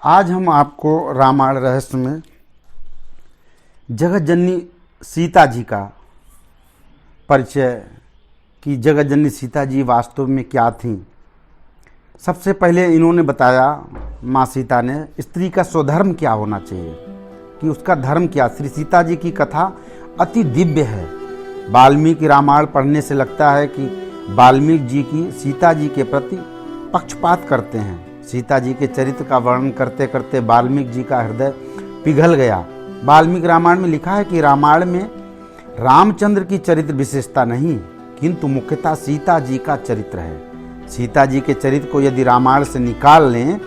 आज हम आपको रामायण रहस्य में जगत जननी सीता जी का परिचय कि जगत जननी सीता जी वास्तव में क्या थीं। सबसे पहले इन्होंने बताया, माँ सीता ने, स्त्री का स्वधर्म क्या होना चाहिए, कि उसका धर्म क्या। श्री सीता जी की कथा अति दिव्य है। वाल्मीकि रामायण पढ़ने से लगता है कि वाल्मीकि जी की सीता जी के प्रति पक्षपात करते हैं। सीता जी के चरित्र का वर्णन करते करते वाल्मीकि जी का हृदय पिघल गया। वाल्मीकि रामायण में लिखा है कि रामायण में रामचंद्र की चरित्र विशेषता नहीं, किंतु मुख्यतः सीता जी का चरित्र है। सीता जी के चरित्र को यदि रामायण से निकाल लें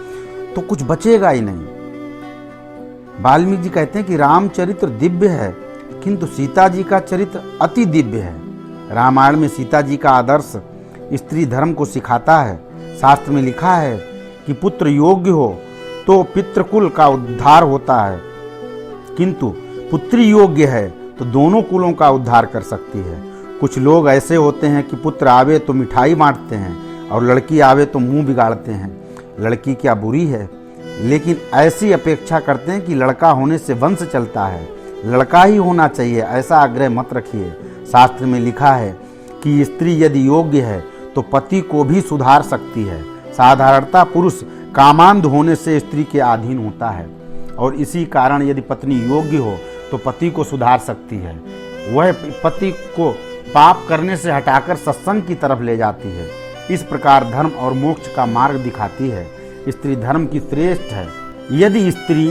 तो कुछ बचेगा ही नहीं। वाल्मीकि जी कहते हैं कि रामचरित्र दिव्य है, किंतु सीता जी का चरित्र अति दिव्य है। रामायण में सीता जी का आदर्श स्त्री धर्म को सिखाता है। शास्त्र में लिखा है कि पुत्र योग्य हो तो पितृकुल का उद्धार होता है, किंतु पुत्री योग्य है तो दोनों कुलों का उद्धार कर सकती है। कुछ लोग ऐसे होते हैं कि पुत्र आवे तो मिठाई बांटते हैं और लड़की आवे तो मुंह बिगाड़ते हैं। लड़की क्या बुरी है, लेकिन ऐसी अपेक्षा करते हैं कि लड़का होने से वंश चलता है, लड़का ही होना चाहिए, ऐसा आग्रह मत रखिए। शास्त्र में लिखा है कि स्त्री यदि योग्य है तो पति को भी सुधार सकती है। साधारणतः पुरुष कामांध होने से स्त्री के अधीन होता है, और इसी कारण यदि पत्नी योग्य हो तो पति को सुधार सकती है। वह पति को पाप करने से हटाकर सत्संग की तरफ ले जाती है। इस प्रकार धर्म और मोक्ष का मार्ग दिखाती है। स्त्री धर्म की श्रेष्ठ है। यदि स्त्री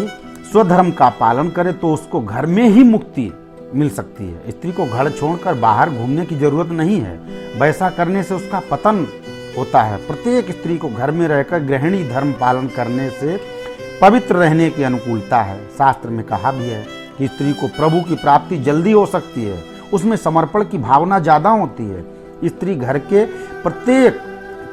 स्वधर्म का पालन करे तो उसको घर में ही मुक्ति मिल सकती है। स्त्री को घर छोड़कर बाहर घूमने की जरूरत नहीं है। वैसा करने से उसका पतन होता है। प्रत्येक स्त्री को घर में रहकर गृहिणी धर्म पालन करने से पवित्र रहने की अनुकूलता है। शास्त्र में कहा भी है कि स्त्री को प्रभु की प्राप्ति जल्दी हो सकती है, उसमें समर्पण की भावना ज़्यादा होती है। स्त्री घर के प्रत्येक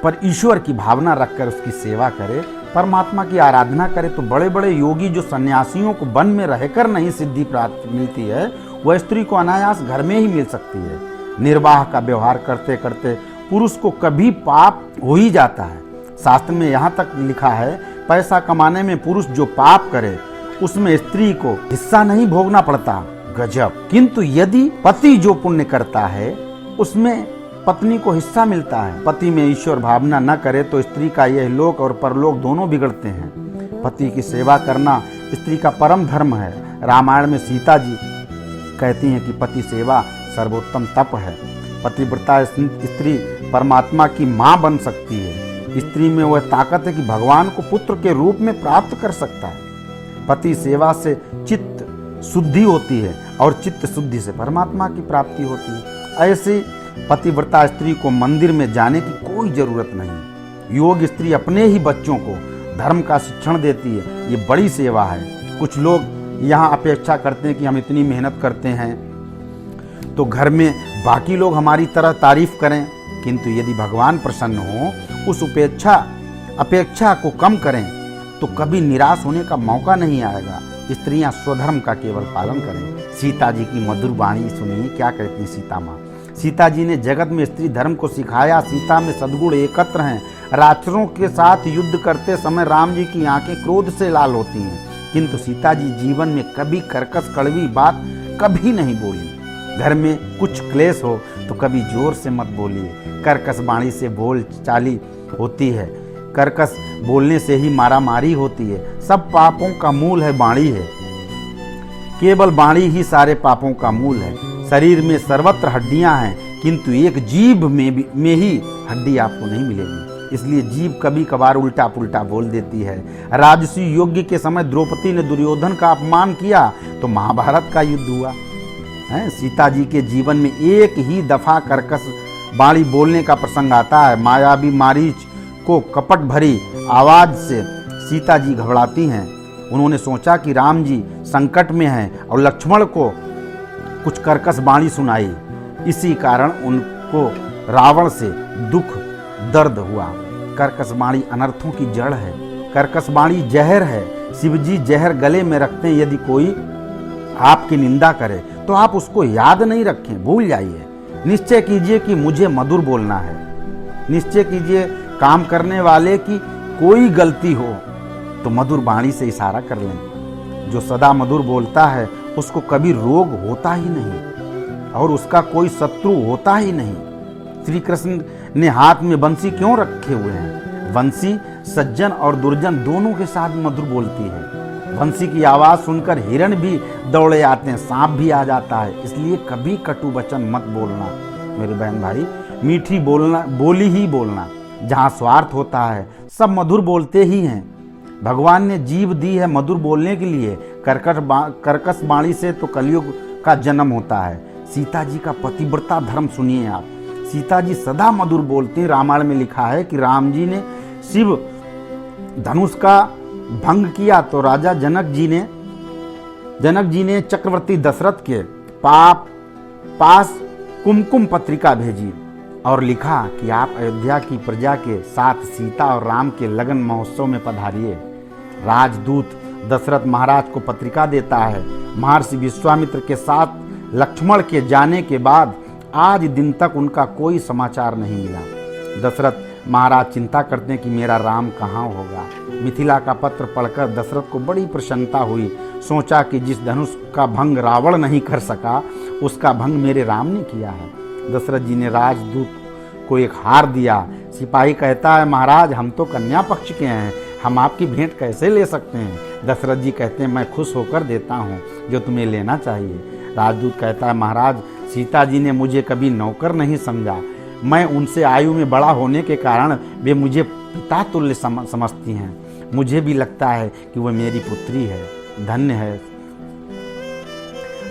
पर ईश्वर की भावना रखकर उसकी सेवा करे, परमात्मा की आराधना करे, तो बड़े बड़े योगी जो सन्यासियों को वन में रहकर नहीं सिद्धि प्राप्त मिलती है, वह स्त्री को अनायास घर में ही मिल सकती है। निर्वाह का व्यवहार करते करते पुरुष को कभी पाप हो ही जाता है। शास्त्र में यहाँ तक लिखा है, पैसा कमाने में पुरुष जो पाप करे उसमें स्त्री को हिस्सा नहीं भोगना पड़ता। गजब। किंतु यदि पति जो पुण्य करता है उसमें पत्नी को हिस्सा मिलता है। पति में ईश्वर भावना न करे तो स्त्री का यह लोक और परलोक दोनों बिगड़ते हैं। पति की सेवा करना स्त्री का परम धर्म है। रामायण में सीता जी कहती हैं कि पति सेवा सर्वोत्तम तप है। पतिव्रता स्त्री परमात्मा की माँ बन सकती है। स्त्री में वह ताकत है कि भगवान को पुत्र के रूप में प्राप्त कर सकता है। पति सेवा से चित्त शुद्धि होती है और चित्त शुद्धि से परमात्मा की प्राप्ति होती है। ऐसे पतिव्रता स्त्री को मंदिर में जाने की कोई जरूरत नहीं। योग स्त्री अपने ही बच्चों को धर्म का शिक्षण देती है। ये बड़ी सेवा है। कुछ लोग यहाँ अपेक्षा करते हैं कि हम इतनी मेहनत करते हैं तो घर में बाकी लोग हमारी तरह तारीफ करें, किंतु यदि भगवान प्रसन्न हो, उस अपेक्षा को कम करें तो कभी निराश होने का मौका नहीं आएगा। स्त्रियां स्वधर्म का केवल पालन करें। सीता जी की मधुर वाणी सुनिए, क्या कहती हैं सीता माँ। सीता जी ने जगत में स्त्री धर्म को सिखाया। सीता में सद्गुण एकत्र हैं। राक्षसों के साथ युद्ध करते समय राम जी की आंखें क्रोध से लाल होती हैं, किंतु सीता जी जीवन में कभी कर्कश कड़वी बात कभी नहीं बोली। घर में कुछ क्लेश हो तो कभी जोर से मत बोलिए। कर्कश वाणी से बोल चाली होती है। कर्कश बोलने से ही मारामारी होती है। सब पापों का मूल है वाणी है। केवल वाणी ही सारे पापों का मूल है। शरीर में सर्वत्र हड्डियां हैं, किंतु एक जीभ में ही हड्डी आपको नहीं मिलेगी। इसलिए जीभ कभी कभार उल्टा पुल्टा बोल देती है। राजसी यज्ञ के समय द्रौपदी ने दुर्योधन का अपमान किया तो महाभारत का युद्ध हुआ है। सीता जी के जीवन में एक ही दफा कर्कश वाणी बोलने का प्रसंग आता है। मायावी मारीच को कपट भरी आवाज से सीता जी घबराती हैं। उन्होंने सोचा कि राम जी संकट में हैं और लक्ष्मण को कुछ कर्कश वाणी सुनाई। इसी कारण उनको रावण से दुख दर्द हुआ। कर्कश वाणी अनर्थों की जड़ है। कर्कश वाणी जहर है। शिवजी जहर गले में रखते हैं। यदि कोई आपकी निंदा करे तो आप उसको याद नहीं रखें, भूल जाइए। निश्चय कीजिए कि मुझे मधुर बोलना है। निश्चय कीजिए काम करने वाले की कोई गलती हो तो मधुर वाणी से इशारा कर लें। जो सदा मधुर बोलता है उसको कभी रोग होता ही नहीं और उसका कोई शत्रु होता ही नहीं। श्री कृष्ण ने हाथ में बंसी क्यों रखे हुए हैं? बंसी सज्जन और दुर्जन दोनों के साथ मधुर बोलती है। बंसी की आवाज सुनकर हिरण भी दौड़े आते हैं, सांप भी आ जाता है। इसलिए कभी कटु वचन मत बोलना मेरे बहन भाई, मीठी बोली ही बोलना। जहाँ स्वार्थ होता है सब मधुर बोलते ही हैं। भगवान ने जीव दी है मधुर बोलने के लिए। कर्कश वाणी से तो कलयुग का जन्म होता है। सीता जी का पतिव्रता धर्म सुनिए आप। सीता जी सदा मधुर बोलती। रामायण में लिखा है कि राम जी ने शिव धनुष का भंग किया तो राजा जनक जी ने चक्रवर्ती दशरथ के पास कुमकुम पत्रिका भेजी और लिखा कि आप अयोध्या की प्रजा के साथ सीता और राम के लगन महोत्सव में पधारिए। राजदूत दशरथ महाराज को पत्रिका देता है। महर्षि विश्वामित्र के साथ लक्ष्मण के जाने के बाद आज दिन तक उनका कोई समाचार नहीं मिला। दशरथ महाराज चिंता करते हैं कि मेरा राम कहाँ होगा। मिथिला का पत्र पढ़कर दशरथ को बड़ी प्रसन्नता हुई। सोचा कि जिस धनुष का भंग रावण नहीं कर सका उसका भंग मेरे राम ने किया है। दशरथ जी ने राजदूत को एक हार दिया। सिपाही कहता है महाराज हम तो कन्या पक्ष के हैं, हम आपकी भेंट कैसे ले सकते हैं? दशरथ जी कहते हैं मैं खुश होकर देता हूँ जो तुम्हें लेना चाहिए। राजदूत कहता है महाराज सीता जी ने मुझे कभी नौकर नहीं समझा। मैं उनसे आयु में बड़ा होने के कारण वे मुझे पिता तुल्य समझती हैं। मुझे भी लगता है कि वह मेरी पुत्री है, धन्य है।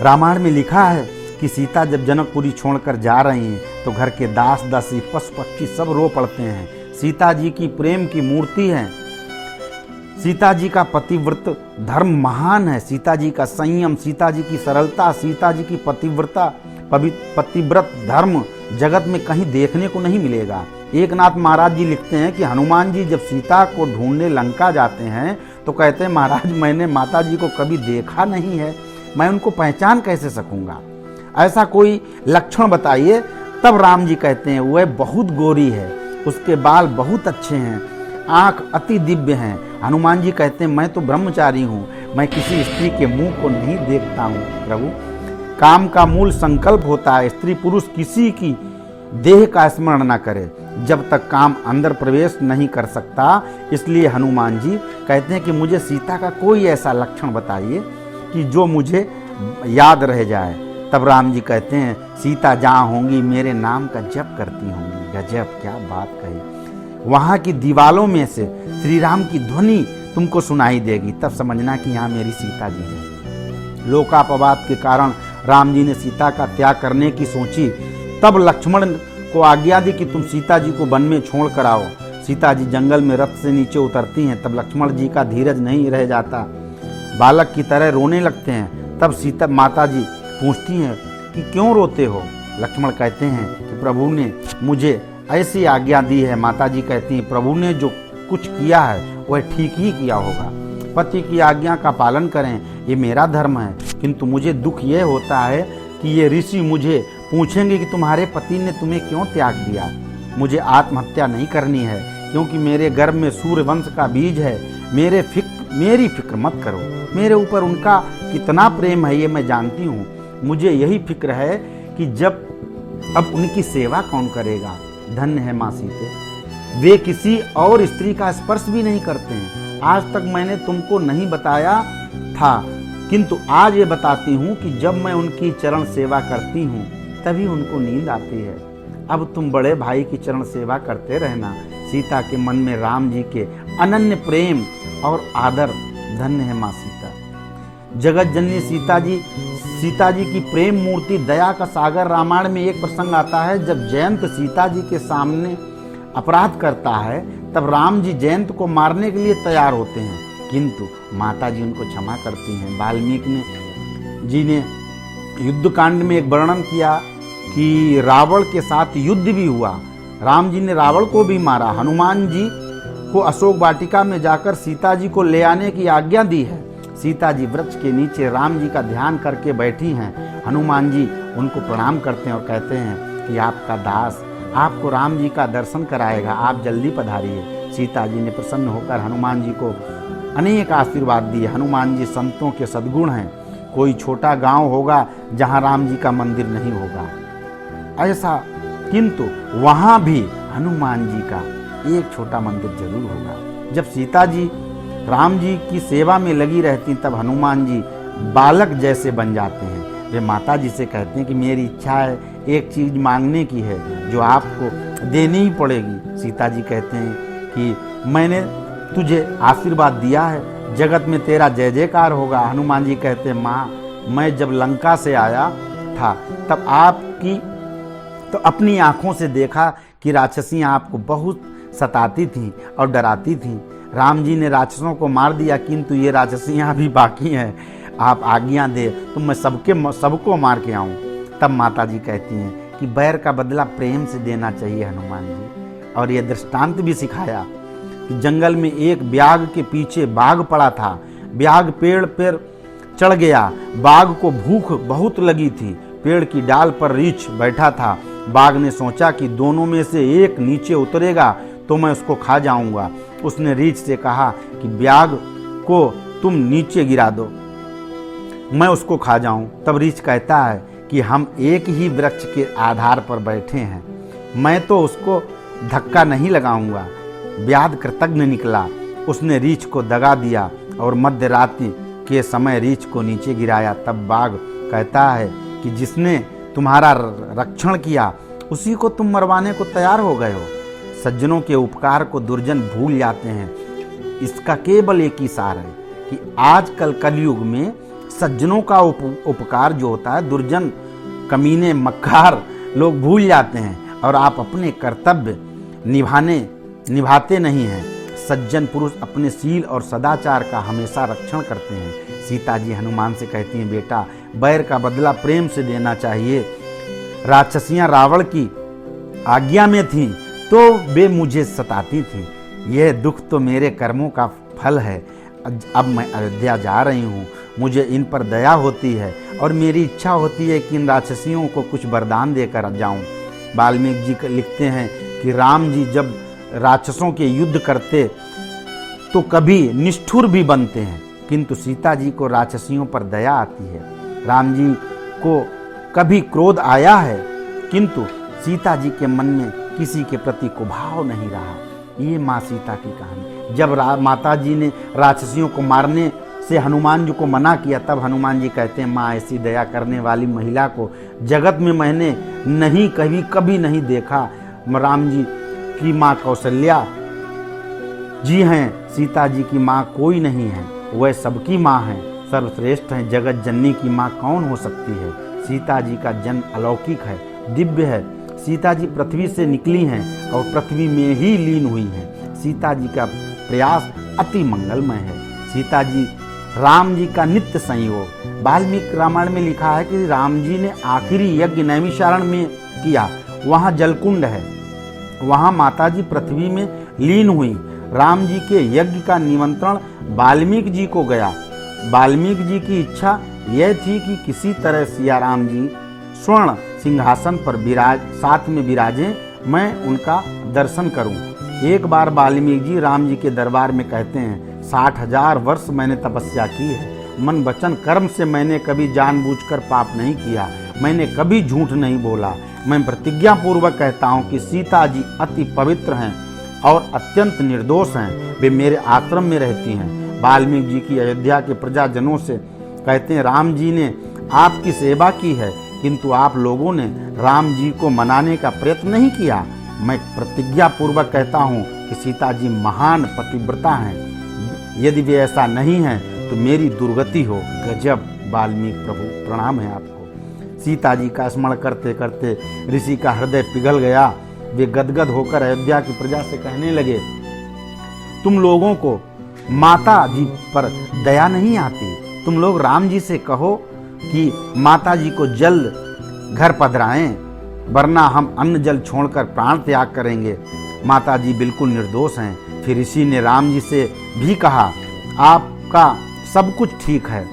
रामायण में लिखा है कि सीता जब जनकपुरी छोड़कर जा रही हैं तो घर के दास दासी पशु पक्षी सब रो पड़ते हैं। सीता जी की प्रेम की मूर्ति है। सीता जी का पतिव्रत धर्म महान है। सीता जी का संयम, सीता जी की सरलता, सीता जी की पतिव्रत धर्म जगत में कहीं देखने को नहीं मिलेगा। एकनाथ महाराज जी लिखते हैं कि हनुमान जी जब सीता को ढूंढने लंका जाते हैं तो कहते हैं महाराज मैंने माता जी को कभी देखा नहीं है, मैं उनको पहचान कैसे सकूंगा? ऐसा कोई लक्षण बताइए। तब राम जी कहते हैं वह बहुत गोरी है, उसके बाल बहुत अच्छे हैं, आंख अति दिव्य हैं। हनुमान जी कहते हैं मैं तो ब्रह्मचारी हूँ, मैं किसी स्त्री के मुंह को नहीं देखता हूँ। प्रभु काम का मूल संकल्प होता है। स्त्री पुरुष किसी की देह का स्मरण न करे जब तक काम अंदर प्रवेश नहीं कर सकता। इसलिए हनुमान जी कहते हैं कि मुझे सीता का कोई ऐसा लक्षण बताइए कि जो मुझे याद रह जाए। तब राम जी कहते हैं सीता जहाँ होंगी मेरे नाम का जप करती होंगी। गजब, क्या बात कही। वहाँ की दीवालों में से श्री राम की ध्वनि तुमको सुनाई देगी, तब समझना कि यहाँ मेरी सीता जी है। लोकापवाद के कारण राम जी ने सीता का त्याग करने की सोची। तब लक्ष्मण को आज्ञा दी कि तुम सीता जी को वन में छोड़ कर आओ। सीता जी जंगल में रथ से नीचे उतरती हैं। तब लक्ष्मण जी का धीरज नहीं रह जाता, बालक की तरह रोने लगते हैं। तब सीता माता जी पूछती हैं कि क्यों रोते हो? लक्ष्मण कहते हैं कि प्रभु ने मुझे ऐसी आज्ञा दी है। माता जी कहती हैं प्रभु ने जो कुछ किया है वह ठीक ही किया होगा। पति की आज्ञा का पालन करें, ये मेरा धर्म है। किंतु मुझे दुख ये होता है कि ये ऋषि मुझे पूछेंगे कि तुम्हारे पति ने तुम्हें क्यों त्याग दिया। मुझे आत्महत्या नहीं करनी है क्योंकि मेरे गर्भ में सूर्य वंश का बीज है। मेरी फिक्र मत करो। मेरे ऊपर उनका कितना प्रेम है ये मैं जानती हूँ। मुझे यही फिक्र है कि जब अब उनकी सेवा कौन करेगा। धन्य है माँ सीते, वे किसी और स्त्री का स्पर्श भी नहीं करते हैं। आज तक मैंने तुमको नहीं बताया था, किंतु आज ये बताती हूँ कि जब मैं उनकी चरण सेवा करती हूँ तभी उनको नींद आती है। अब तुम बड़े भाई की चरण सेवा करते रहना। सीता के मन में राम जी के अनन्य प्रेम और आदर। धन्य है माँ सीता। जगत जननी सीता जी की प्रेम मूर्ति, दया का सागर। रामायण में एक प्रसंग आता है जब जयंत सीता जी के सामने अपराध करता है तब राम जी जयंत को मारने के लिए तैयार होते हैं, किंतु माता जी उनको क्षमा करती हैं। वाल्मीकि जी ने युद्ध कांड में एक वर्णन किया कि रावण के साथ युद्ध भी हुआ, राम जी ने रावण को भी मारा। हनुमान जी को अशोक वाटिका में जाकर सीता जी को ले आने की आज्ञा दी है। सीता जी वृक्ष के नीचे राम जी का ध्यान करके बैठी हैं। हनुमान जी उनको प्रणाम करते हैं और कहते हैं कि आपका दास आपको राम जी का दर्शन कराएगा, आप जल्दी पधारिए। सीता जी ने प्रसन्न होकर हनुमान जी को अनेक आशीर्वाद दिए। हनुमान जी संतों के सद्गुण हैं। कोई छोटा गांव होगा जहां राम जी का मंदिर नहीं होगा ऐसा, किंतु वहां भी हनुमान जी का एक छोटा मंदिर जरूर होगा। जब सीता जी राम जी की सेवा में लगी रहती तब हनुमान जी बालक जैसे बन जाते हैं। वे माता जी से कहते हैं कि मेरी इच्छा है, एक चीज़ मांगने की है जो आपको देनी ही पड़ेगी। सीता जी कहते हैं कि मैंने तुझे आशीर्वाद दिया है, जगत में तेरा जय जयकार होगा। हनुमान जी कहते हैं माँ, मैं जब लंका से आया था तब आपकी तो अपनी आँखों से देखा कि राक्षसियाँ आपको बहुत सताती थीं और डराती थीं। राम जी ने राक्षसों को मार दिया, किंतु ये राक्षसियाँ अभी बाकी हैं। आप आज्ञा दे तो मैं सबको मार के आऊँ। तब माता जी कहती हैं कि बैर का बदला प्रेम से देना चाहिए हनुमान जी। और ये दृष्टांत भी सिखाया कि जंगल में एक ब्याग के पीछे बाघ पड़ा था। ब्याग पेड़ पर चढ़ गया। बाघ को भूख बहुत लगी थी। पेड़ की डाल पर रीछ बैठा था। बाघ ने सोचा कि दोनों में से एक नीचे उतरेगा तो मैं उसको खा जाऊंगा। उसने रीछ से कहा कि ब्याग को तुम नीचे गिरा दो, मैं उसको खा जाऊं। तब रीछ कहता है कि हम एक ही वृक्ष के आधार पर बैठे हैं, मैं तो उसको धक्का नहीं लगाऊंगा। ब्याग कृतज्ञ निकला। उसने रीछ को दगा दिया और मध्य रात्रि के समय रीछ को नीचे गिराया। तब बाघ कहता है कि जिसने तुम्हारा रक्षण किया उसी को तुम मरवाने को तैयार हो गए हो। सज्जनों के उपकार को दुर्जन भूल जाते हैं। इसका केवल एक ही सार है कि आजकल कलयुग में सज्जनों का उपकार जो होता है दुर्जन कमीने मक्कार लोग भूल जाते हैं और आप अपने कर्तव्य निभाते नहीं हैं। सज्जन पुरुष अपने शील और सदाचार का हमेशा रक्षण करते हैं। सीता जी हनुमान से कहती हैं, बेटा बैर का बदला प्रेम से देना चाहिए। राक्षसियां रावण की आज्ञा में थीं तो वे मुझे सताती थीं। यह दुख तो मेरे कर्मों का फल है। अब मैं अयोध्या जा रही हूँ, मुझे इन पर दया होती है और मेरी इच्छा होती है कि इन राक्षसियों को कुछ वरदान देकर जाऊँ। वाल्मीकि जी लिखते हैं कि राम जी जब राक्षसों के युद्ध करते तो कभी निष्ठुर भी बनते हैं, किंतु सीता जी को राक्षसियों पर दया आती है। राम जी को कभी क्रोध आया है, किंतु सीता जी के मन में किसी के प्रति कुभाव नहीं रहा। ये माँ सीता की कहानी। जब माता जी ने राक्षसियों को मारने से हनुमान जी को मना किया तब हनुमान जी कहते हैं, माँ ऐसी दया करने वाली महिला को जगत में मैंने नहीं कभी नहीं देखा। राम जी की माँ कौशल्या जी हैं, सीता जी की माँ कोई नहीं है, वह सबकी माँ है, सर्वश्रेष्ठ हैं। जगत जननी की माँ कौन हो सकती है। सीता जी का जन्म अलौकिक है, दिव्य है। सीता जी पृथ्वी से निकली हैं और पृथ्वी में ही लीन हुई हैं। सीता जी का प्रयास अति मंगलमय है। सीता जी राम जी का नित्य संयोग। वाल्मीकि रामायण में लिखा है कि राम जी ने आखिरी यज्ञ नैमिषारण्य में किया। वहाँ जलकुंड है, वहाँ माता जी पृथ्वी में लीन हुई। राम जी के यज्ञ का निमंत्रण वाल्मीकि जी को गया। वाल्मीकि जी की इच्छा यह थी कि किसी तरह सिया राम जी स्वर्ण सिंहासन पर साथ में विराजें, मैं उनका दर्शन करूं। एक बार वाल्मीकि जी राम जी के दरबार में कहते हैं, 60,000 वर्ष मैंने तपस्या की है। मन वचन कर्म से मैंने कभी जानबूझकर पाप नहीं किया, मैंने कभी झूठ नहीं बोला। मैं प्रतिज्ञा पूर्वक कहता हूँ कि सीता जी अति पवित्र हैं और अत्यंत निर्दोष हैं। वे मेरे आश्रम में रहती हैं। वाल्मीकि जी की अयोध्या के प्रजाजनों से कहते हैं, राम जी ने आपकी सेवा की है, किंतु आप लोगों ने राम जी को मनाने का प्रयत्न नहीं किया। मैं प्रतिज्ञा पूर्वक कहता हूँ कि सीता जी महान पतिव्रता हैं। यदि वे ऐसा नहीं हैं तो मेरी दुर्गति हो। गजब वाल्मीकि प्रभु, प्रणाम है आपको। सीता जी का स्मरण करते करते ऋषि का हृदय पिघल गया। वे गदगद होकर अयोध्या की प्रजा से कहने लगे, तुम लोगों को माता जी पर दया नहीं आती। तुम लोग राम जी से कहो कि माता जी को जल्द घर पधराएं, वरना हम अन्न जल छोड़कर प्राण त्याग करेंगे। माता जी बिल्कुल निर्दोष हैं। फिर ऋषि ने राम जी से भी कहा, आपका सब कुछ ठीक है,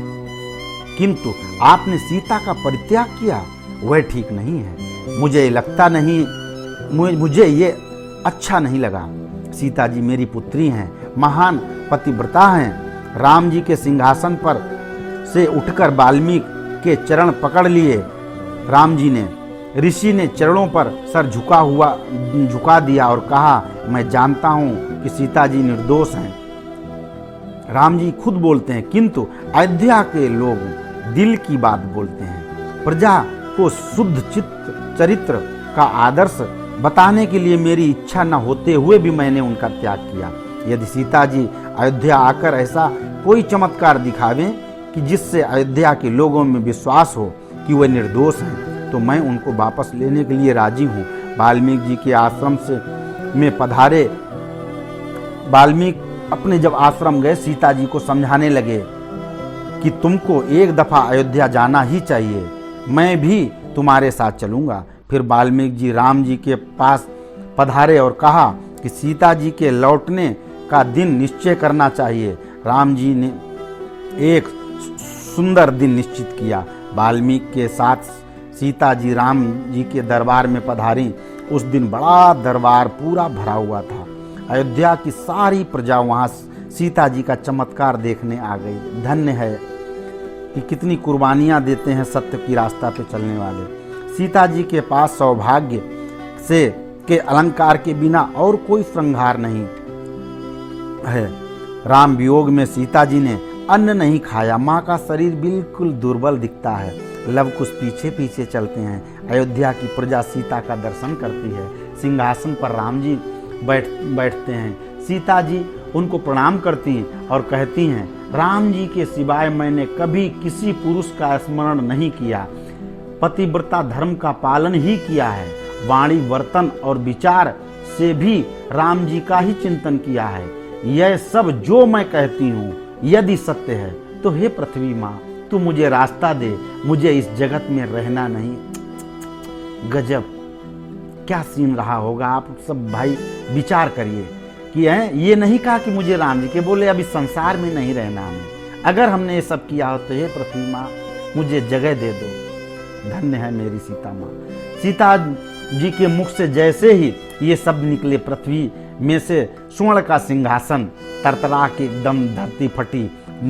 किंतु आपने सीता का परित्याग किया, वह ठीक नहीं है। मुझे ये अच्छा नहीं लगा। सीता जी मेरी पुत्री हैं, महान पतिव्रता हैं। राम जी के सिंहासन पर से उठकर वाल्मीकि के चरण पकड़ लिए। राम जी ने ऋषि ने चरणों पर सर झुका दिया और कहा, मैं जानता हूँ कि सीता जी निर्दोष हैं। राम जी खुद बोलते हैं, किंतु अयोध्या के लोग दिल की बात बोलते हैं। प्रजा को शुद्ध चित्त चरित्र का आदर्श बताने के लिए मेरी इच्छा न होते हुए भी मैंने उनका त्याग किया। यदि सीता जी अयोध्या आकर ऐसा कोई चमत्कार दिखावें कि जिससे अयोध्या के लोगों में विश्वास हो कि वे निर्दोष हैं, तो मैं उनको वापस लेने के लिए राजी हूँ। वाल्मीकि जी के आश्रम में पधारे। वाल्मीकि अपने जब आश्रम गए, सीता जी को समझाने लगे कि तुमको एक दफा अयोध्या जाना ही चाहिए, मैं भी तुम्हारे साथ चलूंगा। फिर वाल्मीकि जी राम जी के पास पधारे और कहा कि सीता जी के लौटने का दिन निश्चय करना चाहिए। राम जी ने एक सुंदर दिन निश्चित किया। वाल्मीकि के साथ सीता जी राम जी के दरबार में पधारी। उस दिन बड़ा दरबार पूरा भरा हुआ था। अयोध्या की सारी प्रजा वहाँ सीता जी का चमत्कार देखने आ गई। धन्य है कि कितनी कुर्बानियाँ देते हैं सत्य की रास्ता पे चलने वाले। सीता जी के पास सौभाग्य से के अलंकार के बिना और कोई श्रृंगार नहीं है। राम वियोग में सीता जी ने अन्न नहीं खाया। माँ का शरीर बिल्कुल दुर्बल दिखता है। लव कुश पीछे पीछे चलते हैं। अयोध्या की प्रजा सीता का दर्शन करती है। सिंहासन पर राम जी बैठते हैं। सीता जी उनको प्रणाम करती हैं और कहती हैं, राम जी के सिवाय मैंने कभी किसी पुरुष का स्मरण नहीं किया। पतिव्रता धर्म का पालन ही किया है। वाणी वर्तन और विचार से भी राम जी का ही चिंतन किया है। यह सब जो मैं कहती हूँ यदि सत्य है तो हे पृथ्वी माँ, तू मुझे रास्ता दे। मुझे इस जगत में रहना नहीं। गजब क्या सीन रहा होगा। आप सब भाई विचार करिए कि ये नहीं कहा कि मुझे राम जी के बोले अब इस संसार में नहीं रहना हमें। अगर हमने ये सब किया हो तो हे पृथ्वी माँ मुझे जगह दे दो। धन्य है मेरी सीता माँ। सीता जी के मुख से जैसे ही ये शब्द निकले, पृथ्वी में से स्वर्ण का सिंहासन तरतरा के एकदम धरती फटी।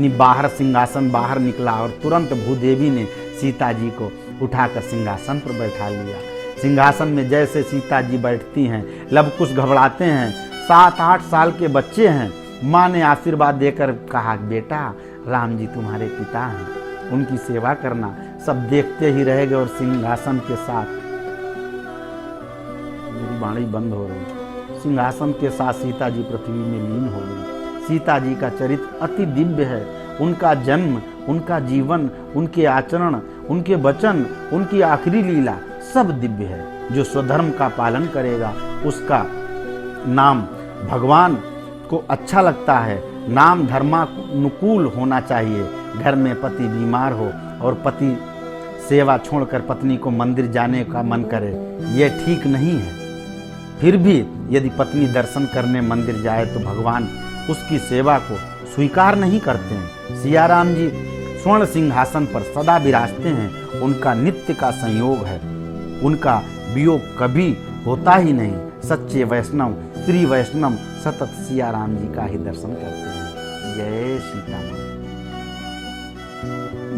बाहर सिंहासन बाहर निकला और तुरंत भूदेवी ने सीता जी को उठाकर सिंहासन पर बैठा लिया। सिंहासन में जैसे सीता जी बैठती हैं, लव कुश घबराते हैं। 7-8 साल के बच्चे हैं। माँ ने आशीर्वाद देकर कहा, बेटा राम जी तुम्हारे पिता हैं, उनकी सेवा करना। सब देखते ही रह गए और सिंहासन के साथ, मेरी वाणी बंद हो रही, सिंहासन के साथ सीता जी पृथ्वी में लीन हो गई। सीता जी का चरित्र अति दिव्य है। उनका जन्म, उनका जीवन, उनके आचरण, उनके वचन, उनकी आखिरी लीला सब दिव्य है। जो स्वधर्म का पालन करेगा उसका नाम भगवान को अच्छा लगता है। नाम धर्मानुकूल होना चाहिए। घर में पति बीमार हो और पति सेवा छोड़कर पत्नी को मंदिर जाने का मन करे, यह ठीक नहीं है। फिर भी यदि पत्नी दर्शन करने मंदिर जाए तो भगवान उसकी सेवा को स्वीकार नहीं करते हैं। सिया राम जी स्वर्ण सिंहासन पर सदा विराजते हैं। उनका नित्य का संयोग है। उनका वियोग कभी होता ही नहीं। सच्चे वैष्णव श्री वैष्णव सतत सिया राम जी का ही दर्शन करते हैं। जय सीता माँ।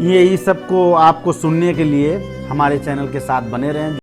ये सबको आपको सुनने के लिए हमारे चैनल के साथ बने रहें।